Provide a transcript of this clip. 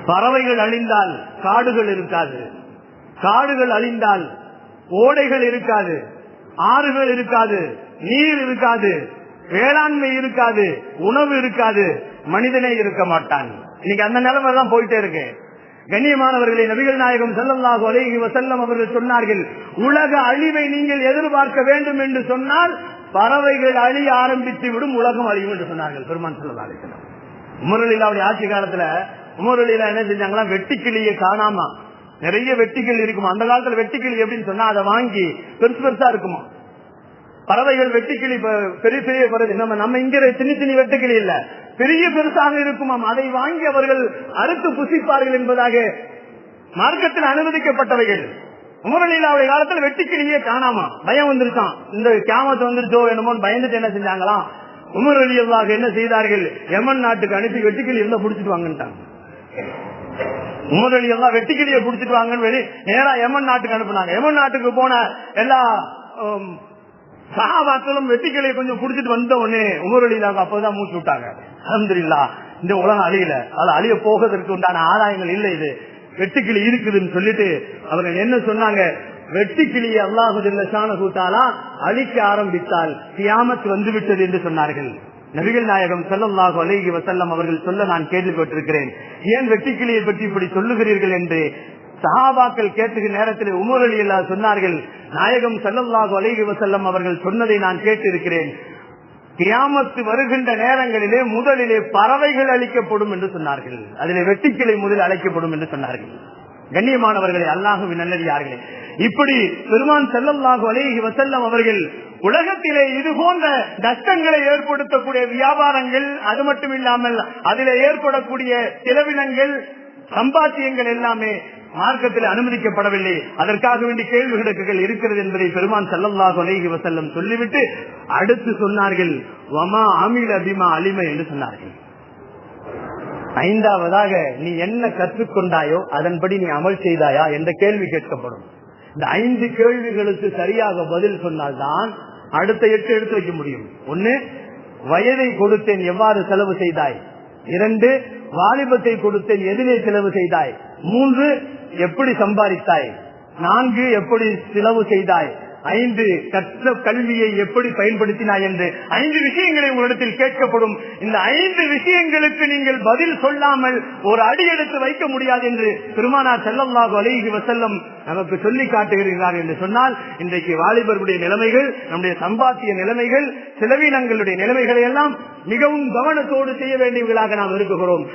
பறவைகள் அழிந்தால் காடுகள் இருக்காது, காடுகள் அழிந்தால் ஓடைகள் இருக்காது, ஆறுகள் இருக்காது, நீர் இருக்காது, வேளாண்மை இருக்காது, உணவு இருக்காது, மனிதனே இருக்க மாட்டான். இன்னைக்கு அந்த நிலைமை தான் போயிட்டே இருக்கு. கண்ணியமானவர்களே, நபிகள் நாயகம் ஸல்லல்லாஹு அலைஹி வஸல்லம் அவர்கள் சொன்னார்கள், உலக அழிவை நீங்கள் எதிர்பார்க்க வேண்டும் என்று சொன்னால் பறவைகள் அழிய ஆரம்பித்து விடும், உலகம் அழியும் என்று சொன்னார்கள் பெருமான் ஸல்லல்லாஹு அலைஹி வஸல்லம். உமர் ரலியல்லாஹு ஆட்சி காலத்துல உமர் ரலியல்லாஹு என்ன செஞ்சாங்களா, வெட்டிக்கிளியை காணாம, நிறைய வெட்டிக்கிளி இருக்குமா. அந்த காலத்துல வெட்டிக்கிளி எப்படின்னு சொன்னா அதை வாங்கி பெருசு பெருசா இருக்குமா. பறவைகள் வெட்டுக்கிளி பெரிய பெரிய பறவை, நம்ம இங்க சின்ன சின்ன வெட்டுக்கிளி இல்ல, பெரிய பெருசாக இருக்குமாம். அதை வாங்கி அவர்கள் அறுத்து புசிப்பார்கள் என்பதாக மார்க்கத்தில் அனுமதிக்கப்பட்டவைகள். உமர் ரலியல்லாஹு காலத்துல வெட்டுக்கிளியே காணாமா, பயம் வந்துருச்சான், இந்த கியாமத் வந்துருச்சோ என்னமோ பயந்துட்டு என்ன செஞ்சாங்களாம், உமர் ரலியல்லாஹு என்ன செய்தார்கள், யமன் நாட்டுக்கு அனுப்பி வெட்டுக்கிளி இருந்தா புடிச்சிட்டு வாங்கன்ட்டாங்க. உமர் ரலியல்லாஹு வெட்டுக்கிளியை புடிச்சிட்டு வாங்கன்னு சொல்லி நேரா யமன் நாட்டுக்கு அனுப்புனாங்க. யமன் நாட்டுக்கு போன எல்லா சஹாபாக்களும் வெட்டிக்கிளியை கொஞ்சம் புடிச்சிட்டு வந்த உடனே உமர் ரலியல்லாஹு அப்பதான் மூச்சு விட்டாங்க. அல்ஹம்துலில்லாஹ், இந்த உலகம் அழியல, அது அழிய போவதற்கு உண்டான ஆதாயங்கள் இல்லை, இது வெட்டுக்கிளி இருக்குதுன்னு சொல்லிட்டு அவர்கள் என்ன சொன்னாங்க, வெட்டுக்கிளியை அல்லாஹு ஜல்ல ஷானஹு தஆலா அழிக்க ஆரம்பித்தால் கியாமத் வந்துவிட்டது என்று சொன்னார்கள். நபிகள் நாயகம் ஸல்லல்லாஹு அலைஹி வஸல்லம் அவர்கள் சொல்ல நான் கேள்விப்பட்டிருக்கிறேன். ஏன் வெட்டுக்கிளியை பற்றி இப்படி சொல்லுகிறீர்கள் என்று சஹாபாக்கள் கேட்டுகிற நேரத்தில் உமர் ரலியல்லாஹு சொன்னார்கள், நாயகம் ஸல்லல்லாஹு அலைஹி வஸல்லம் அவர்கள் சொன்னதை நான் கேட்டிருக்கிறேன், கியாமத்து வருகின்ற நேரங்களிலே முதலிலே பறவைகள் அழிக்கப்படும் என்று சொன்னார்கள், அதிலே வெட்டுக்கிளை முதலில் அழைக்கப்படும் என்று சொன்னார்கள். கண்ணியமானவர்களே, அல்லாஹுவின் நல்லடியார்களே, இப்படி பெருமான் ஸல்லல்லாஹு அலைஹி வஸல்லம் அவர்கள் உலகத்திலே இது போன்ற நஷ்டங்களை ஏற்படுத்தக்கூடிய வியாபாரங்கள், அது மட்டும் இல்லாமல் அதிலே ஏற்படக்கூடிய செலவினங்கள், சம்பாத்தியங்கள் எல்லாமே மார்க்கத்தில் அனுமதிக்கப்படவில்லை. அதற்காக வேண்டிய கேள்வி கணக்குகள் இருக்கிறது என்பதை பெருமான் ஸல்லல்லாஹு அலைஹி வஸல்லம் சொல்லிவிட்டு அடுத்து சொன்னார்கள், வமா அமில பிமா அலிம என்று சொன்னார்கள். ஐந்தாவதாக, நீ என்ன கற்றுக்கொண்டாயோ அதன்படி நீ அமல் செய்தாயா என்ற கேள்வி கேட்கப்படும். இந்த 5 கேள்விகளுக்கு சரியாக பதில் சொன்னால்தான் அடுத்த 8 எடுத்து வைக்க முடியும். 1, வயதை கொடுத்தேன் எவ்வாறு செலவு செய்தாய். 2, வாலிபத்தை கொடுத்தேன் எதிலே செலவு செய்தாய். 3, எப்படி சம்பாதித்தாய். 4, எப்படி செலவு செய்தாய். 5, கற்ற கல்வியை எப்படி பயன்படுத்தினாய் என்று 5 விஷயங்களை உங்களிடத்தில் கேட்கப்படும். இந்த 5 விஷயங்களுக்கு நீங்கள் பதில் சொல்லாமல் ஒரு அடி எடுத்து வைக்க முடியாது என்று பெருமானார் ஸல்லல்லாஹு அலைஹி வஸல்லம் நமக்கு சொல்லி காட்டுகிறார்கள் என்று சொன்னால், இன்றைக்கு வாலிபர்களுடைய நிலைமைகள், நம்முடைய சம்பாத்திய நிலைமைகள், செலவினங்களுடைய நிலைமைகளை எல்லாம் மிகவும் கவனத்தோடு செய்ய வேண்டியவர்களாக நாம் இருக்கிறோம்.